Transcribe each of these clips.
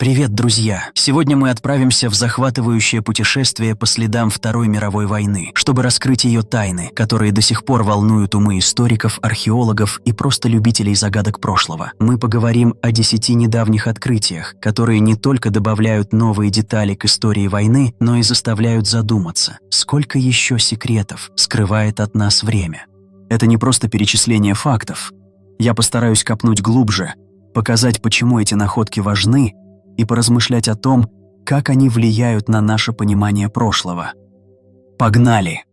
Привет, друзья! Сегодня мы отправимся в захватывающее путешествие по следам Второй мировой войны, чтобы раскрыть ее тайны, которые до сих пор волнуют умы историков, археологов и просто любителей загадок прошлого. Мы поговорим о 10 недавних открытиях, которые не только добавляют новые детали к истории войны, но и заставляют задуматься, сколько еще секретов скрывает от нас время. Это не просто перечисление фактов. Я постараюсь копнуть глубже, показать, почему эти находки важны, и поразмышлять о том, как они влияют на наше понимание прошлого. Погнали!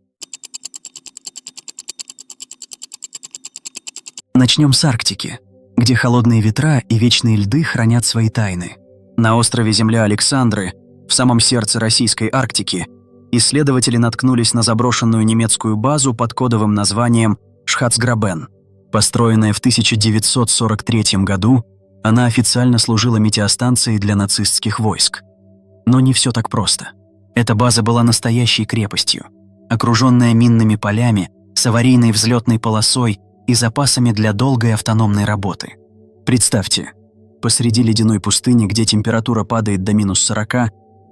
Начнем с Арктики, где холодные ветра и вечные льды хранят свои тайны. На острове Земля Александры, в самом сердце российской Арктики, исследователи наткнулись на заброшенную немецкую базу под кодовым названием Шхацграбен. Построенная в 1943 году, она официально служила метеостанцией для нацистских войск. Но не все так просто. Эта база была настоящей крепостью, окруженная минными полями, с аварийной взлетной полосой и запасами для долгой автономной работы. Представьте, посреди ледяной пустыни, где температура падает до -40,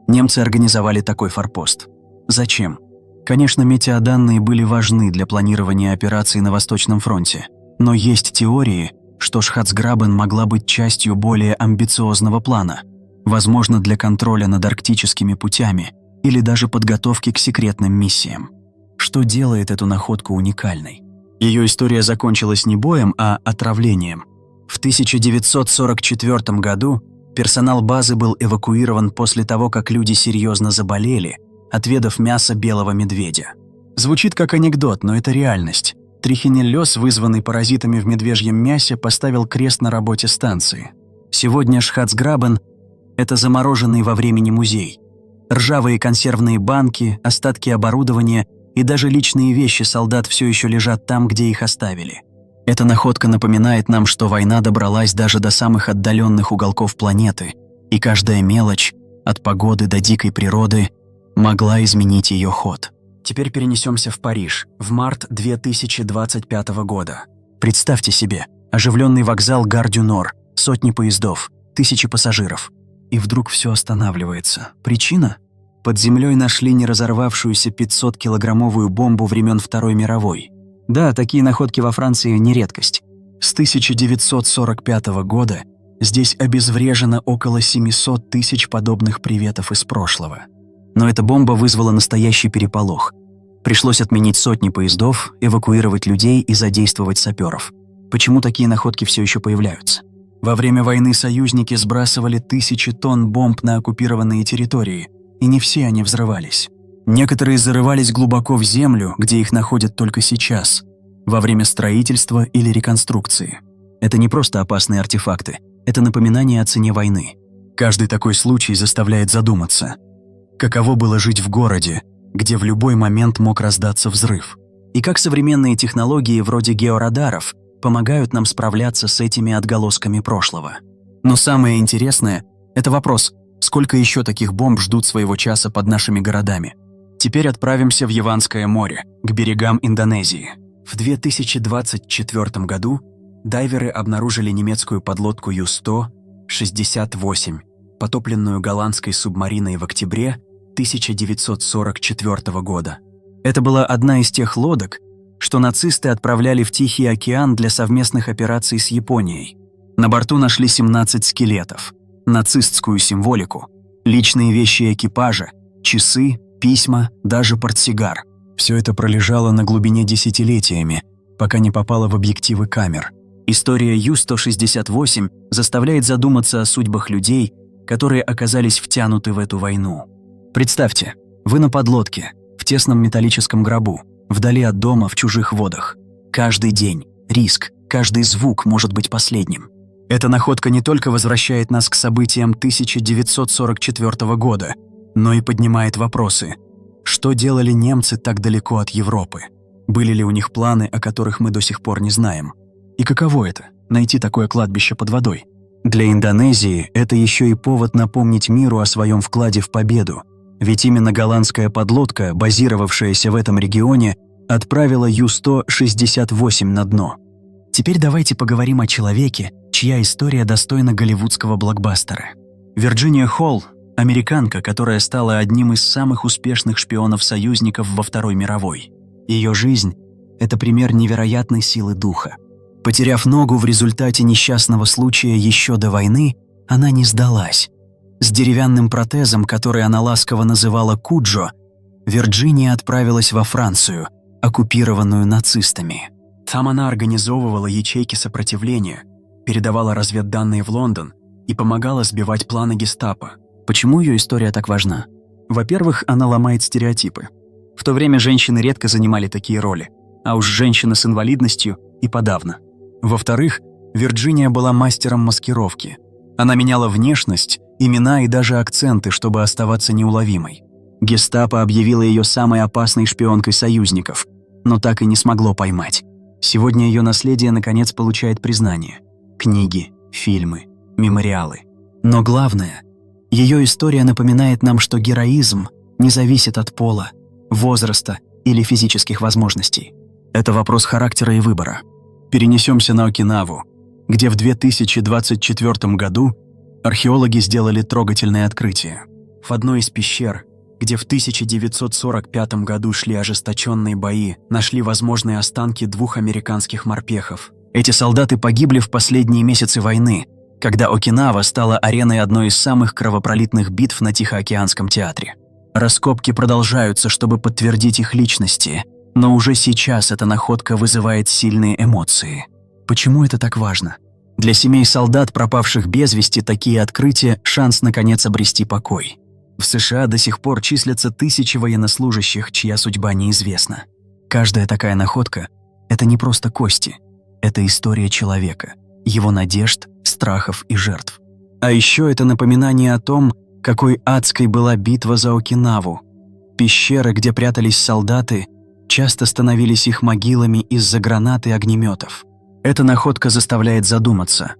немцы организовали такой форпост. Зачем? Конечно, метеоданные были важны для планирования операций на Восточном фронте, но есть теории, что Шхацграбен могла быть частью более амбициозного плана, возможно, для контроля над арктическими путями или даже подготовки к секретным миссиям. Что делает эту находку уникальной? Ее история закончилась не боем, а отравлением. В 1944 году персонал базы был эвакуирован после того, как люди серьезно заболели, отведав мясо белого медведя. Звучит как анекдот, но это реальность. Трихинеллез, вызванный паразитами в медвежьем мясе, поставил крест на работе станции. Сегодня Шхацграбен – это замороженный во времени музей. Ржавые консервные банки, остатки оборудования и даже личные вещи солдат все еще лежат там, где их оставили. Эта находка напоминает нам, что война добралась даже до самых отдаленных уголков планеты, и каждая мелочь, от погоды до дикой природы, могла изменить ее ход. Теперь перенесемся в Париж, в март 2025 года. Представьте себе, оживленный вокзал Гар-дю-Нор, сотни поездов, тысячи пассажиров. И вдруг все останавливается. Причина? Под землей нашли неразорвавшуюся 500-килограммовую бомбу времен Второй мировой. Да, такие находки во Франции не редкость. С 1945 года здесь обезврежено около 700 тысяч подобных приветов из прошлого. Но эта бомба вызвала настоящий переполох. Пришлось отменить сотни поездов, эвакуировать людей и задействовать саперов. Почему такие находки все еще появляются? Во время войны союзники сбрасывали тысячи тонн бомб на оккупированные территории, и не все они взрывались. Некоторые зарывались глубоко в землю, где их находят только сейчас, во время строительства или реконструкции. Это не просто опасные артефакты, это напоминание о цене войны. Каждый такой случай заставляет задуматься. Каково было жить в городе, где в любой момент мог раздаться взрыв? И как современные технологии вроде георадаров помогают нам справляться с этими отголосками прошлого? Но самое интересное – это вопрос, сколько еще таких бомб ждут своего часа под нашими городами? Теперь отправимся в Яванское море, к берегам Индонезии. В 2024 году дайверы обнаружили немецкую подлодку Ю-100-68, потопленную голландской субмариной в октябре 1944 года. Это была одна из тех лодок, что нацисты отправляли в Тихий океан для совместных операций с Японией. На борту нашли 17 скелетов, нацистскую символику, личные вещи экипажа, часы, письма, даже портсигар. Все это пролежало на глубине десятилетиями, пока не попало в объективы камер. История Ю-168 заставляет задуматься о судьбах людей, которые оказались втянуты в эту войну. Представьте, вы на подлодке, в тесном металлическом гробу, вдали от дома, в чужих водах. Каждый день, риск, каждый звук может быть последним. Эта находка не только возвращает нас к событиям 1944 года, но и поднимает вопросы. Что делали немцы так далеко от Европы? Были ли у них планы, о которых мы до сих пор не знаем? И каково это – найти такое кладбище под водой? Для Индонезии это еще и повод напомнить миру о своем вкладе в победу. Ведь именно голландская подлодка, базировавшаяся в этом регионе, отправила Ю-168 на дно. Теперь давайте поговорим о человеке, чья история достойна голливудского блокбастера. Вирджиния Холл – американка, которая стала одним из самых успешных шпионов-союзников во Второй мировой. Ее жизнь – это пример невероятной силы духа. Потеряв ногу в результате несчастного случая еще до войны, она не сдалась. С деревянным протезом, который она ласково называла «Куджо», Вирджиния отправилась во Францию, оккупированную нацистами. Там она организовывала ячейки сопротивления, передавала разведданные в Лондон и помогала сбивать планы гестапо. Почему ее история так важна? Во-первых, она ломает стереотипы. В то время женщины редко занимали такие роли, а уж женщина с инвалидностью и подавно. Во-вторых, Вирджиния была мастером маскировки. Она меняла внешность, имена и даже акценты, чтобы оставаться неуловимой. Гестапо объявило ее самой опасной шпионкой союзников, но так и не смогло поймать. Сегодня ее наследие наконец получает признание. Книги, фильмы, мемориалы. Но главное, ее история напоминает нам, что героизм не зависит от пола, возраста или физических возможностей. Это вопрос характера и выбора. Перенесемся на Окинаву, где в 2024 году археологи сделали трогательное открытие. В одной из пещер, где в 1945 году шли ожесточенные бои, нашли возможные останки 2 американских морпехов. Эти солдаты погибли в последние месяцы войны, когда Окинава стала ареной одной из самых кровопролитных битв на Тихоокеанском театре. Раскопки продолжаются, чтобы подтвердить их личности, но уже сейчас эта находка вызывает сильные эмоции. Почему это так важно? Для семей солдат, пропавших без вести, такие открытия – шанс наконец обрести покой. В США до сих пор числятся тысячи военнослужащих, чья судьба неизвестна. Каждая такая находка – это не просто кости, это история человека, его надежд, страхов и жертв. А еще это напоминание о том, какой адской была битва за Окинаву. Пещеры, где прятались солдаты, часто становились их могилами из-за гранат и огнеметов. Эта находка заставляет задуматься,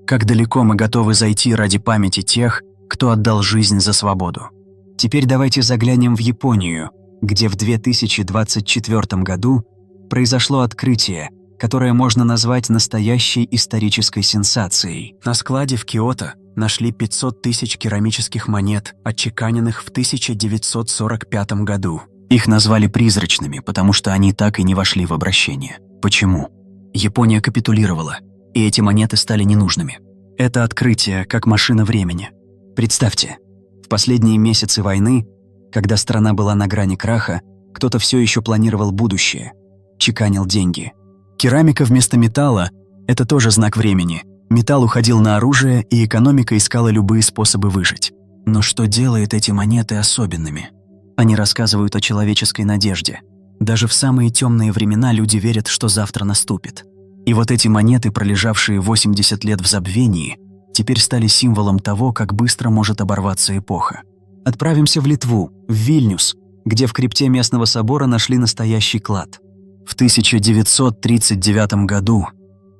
как далеко мы готовы зайти ради памяти тех, кто отдал жизнь за свободу. Теперь давайте заглянем в Японию, где в 2024 году произошло открытие, которое можно назвать настоящей исторической сенсацией. На складе в Киото нашли 500 тысяч керамических монет, отчеканенных в 1945 году. Их назвали призрачными, потому что они так и не вошли в обращение. Почему? Япония капитулировала, и эти монеты стали ненужными. Это открытие как машина времени. Представьте, в последние месяцы войны, когда страна была на грани краха, кто-то все еще планировал будущее, чеканил деньги. Керамика вместо металла – это тоже знак времени. Металл уходил на оружие, и экономика искала любые способы выжить. Но что делает эти монеты особенными? Они рассказывают о человеческой надежде. Даже в самые темные времена люди верят, что завтра наступит. И вот эти монеты, пролежавшие 80 лет в забвении, теперь стали символом того, как быстро может оборваться эпоха. Отправимся в Литву, в Вильнюс, где в крипте местного собора нашли настоящий клад. В 1939 году,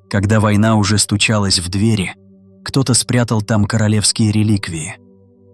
когда война уже стучалась в двери, кто-то спрятал там королевские реликвии.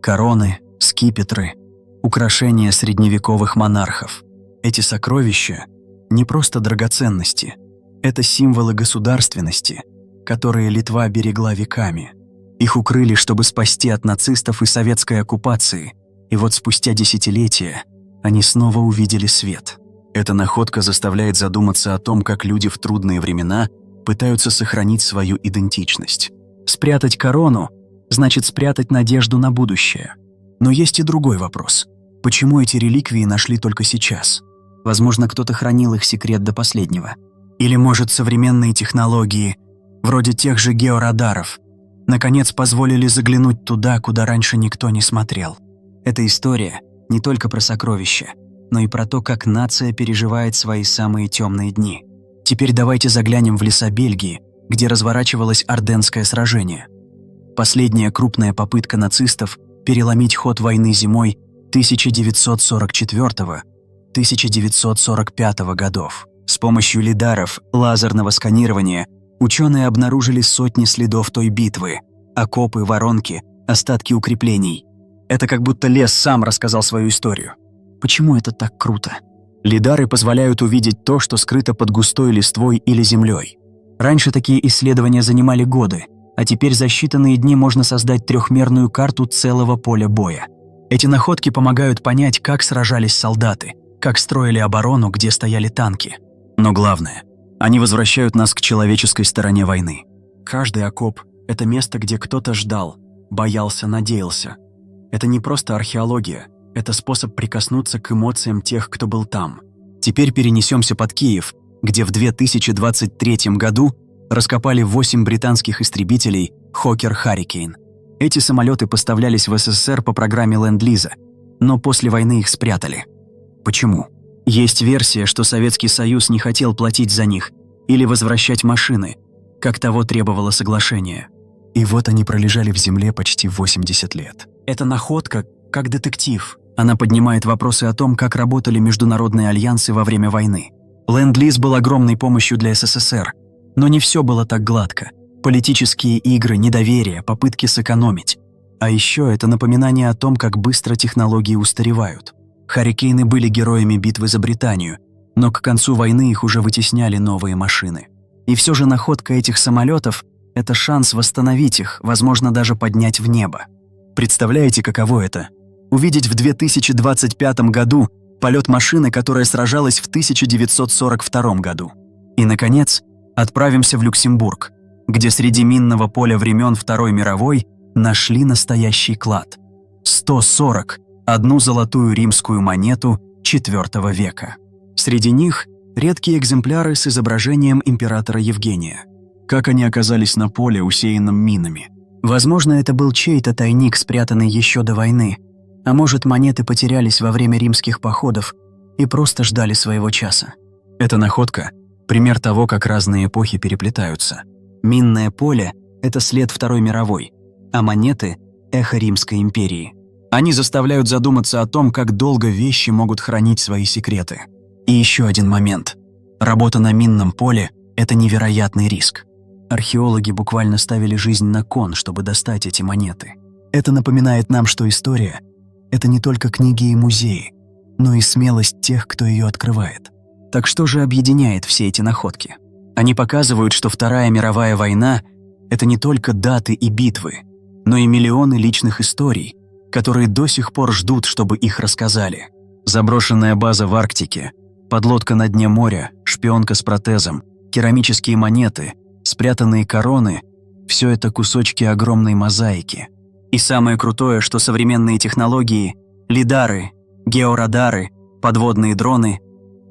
Короны, скипетры, украшения средневековых монархов. Эти сокровища не просто драгоценности, это символы государственности, которые Литва берегла веками. Их укрыли, чтобы спасти от нацистов и советской оккупации, и вот спустя десятилетия они снова увидели свет. Эта находка заставляет задуматься о том, как люди в трудные времена пытаются сохранить свою идентичность. Спрятать корону значит спрятать надежду на будущее. Но есть и другой вопрос. Почему эти реликвии нашли только сейчас? Возможно, кто-то хранил их секрет до последнего. Или, может, современные технологии, вроде тех же георадаров, наконец позволили заглянуть туда, куда раньше никто не смотрел. Эта история не только про сокровища, но и про то, как нация переживает свои самые темные дни. Теперь давайте заглянем в леса Бельгии, где разворачивалось Арденнское сражение. Последняя крупная попытка нацистов переломить ход войны зимой 1944-1945 годов. С помощью лидаров, лазерного сканирования ученые обнаружили сотни следов той битвы, окопы, воронки, остатки укреплений. Это как будто лес сам рассказал свою историю. Почему это так круто? Лидары позволяют увидеть то, что скрыто под густой листвой или землей. Раньше такие исследования занимали годы, а теперь за считанные дни можно создать трехмерную карту целого поля боя. Эти находки помогают понять, как сражались солдаты, как строили оборону, где стояли танки. Но главное, они возвращают нас к человеческой стороне войны. Каждый окоп – это место, где кто-то ждал, боялся, надеялся. Это не просто археология, это способ прикоснуться к эмоциям тех, кто был там. Теперь перенесемся под Киев, где в 2023 году раскопали 8 британских истребителей Hawker Hurricane. Эти самолеты поставлялись в СССР по программе Ленд-Лиза, но после войны их спрятали. Почему? Есть версия, что Советский Союз не хотел платить за них или возвращать машины, как того требовало соглашение. И вот они пролежали в земле почти 80 лет. Эта находка как детектив. Она поднимает вопросы о том, как работали международные альянсы во время войны. Ленд-Лиз был огромной помощью для СССР, но не все было так гладко. Политические игры, недоверие, попытки сэкономить. А еще это напоминание о том, как быстро технологии устаревают. Харрикейны были героями битвы за Британию, но к концу войны их уже вытесняли новые машины. И все же находка этих самолетов – это шанс восстановить их, возможно, даже поднять в небо. Представляете, каково это? Увидеть в 2025 году полет машины, которая сражалась в 1942 году. И, наконец, отправимся в Люксембург, где среди минного поля времен Второй мировой нашли настоящий клад. 140, одну золотую римскую монету IV века. Среди них редкие экземпляры с изображением императора Евгения. Как они оказались на поле, усеянном минами? Возможно, это был чей-то тайник, спрятанный еще до войны. А может, монеты потерялись во время римских походов и просто ждали своего часа. Эта находка – пример того, как разные эпохи переплетаются. Минное поле – это след Второй мировой, а монеты – эхо Римской империи. Они заставляют задуматься о том, как долго вещи могут хранить свои секреты. И еще один момент. Работа на минном поле – это невероятный риск. Археологи буквально ставили жизнь на кон, чтобы достать эти монеты. Это напоминает нам, что история – это не только книги и музеи, но и смелость тех, кто ее открывает. Так что же объединяет все эти находки? Они показывают, что Вторая мировая война – это не только даты и битвы, но и миллионы личных историй, которые до сих пор ждут, чтобы их рассказали. Заброшенная база в Арктике, подлодка на дне моря, шпионка с протезом, керамические монеты, спрятанные короны – все это кусочки огромной мозаики. И самое крутое, что современные технологии – лидары, георадары, подводные дроны –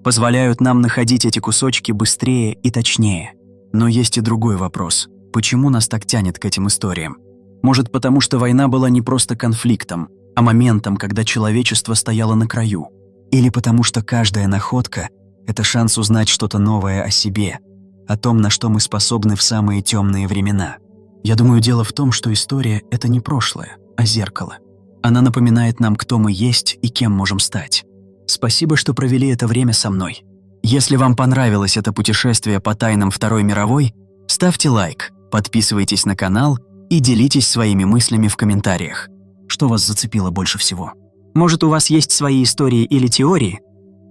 позволяют нам находить эти кусочки быстрее и точнее. Но есть и другой вопрос. Почему нас так тянет к этим историям? Может, потому что война была не просто конфликтом, а моментом, когда человечество стояло на краю? Или потому что каждая находка – это шанс узнать что-то новое о себе, о том, на что мы способны в самые темные времена? Я думаю, дело в том, что история – это не прошлое, а зеркало. Она напоминает нам, кто мы есть и кем можем стать. Спасибо, что провели это время со мной. Если вам понравилось это путешествие по тайнам Второй мировой, ставьте лайк, подписывайтесь на канал и делитесь своими мыслями в комментариях. Что вас зацепило больше всего? Может, у вас есть свои истории или теории?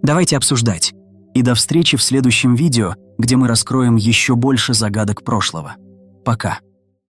Давайте обсуждать. И до встречи в следующем видео, где мы раскроем еще больше загадок прошлого. Пока.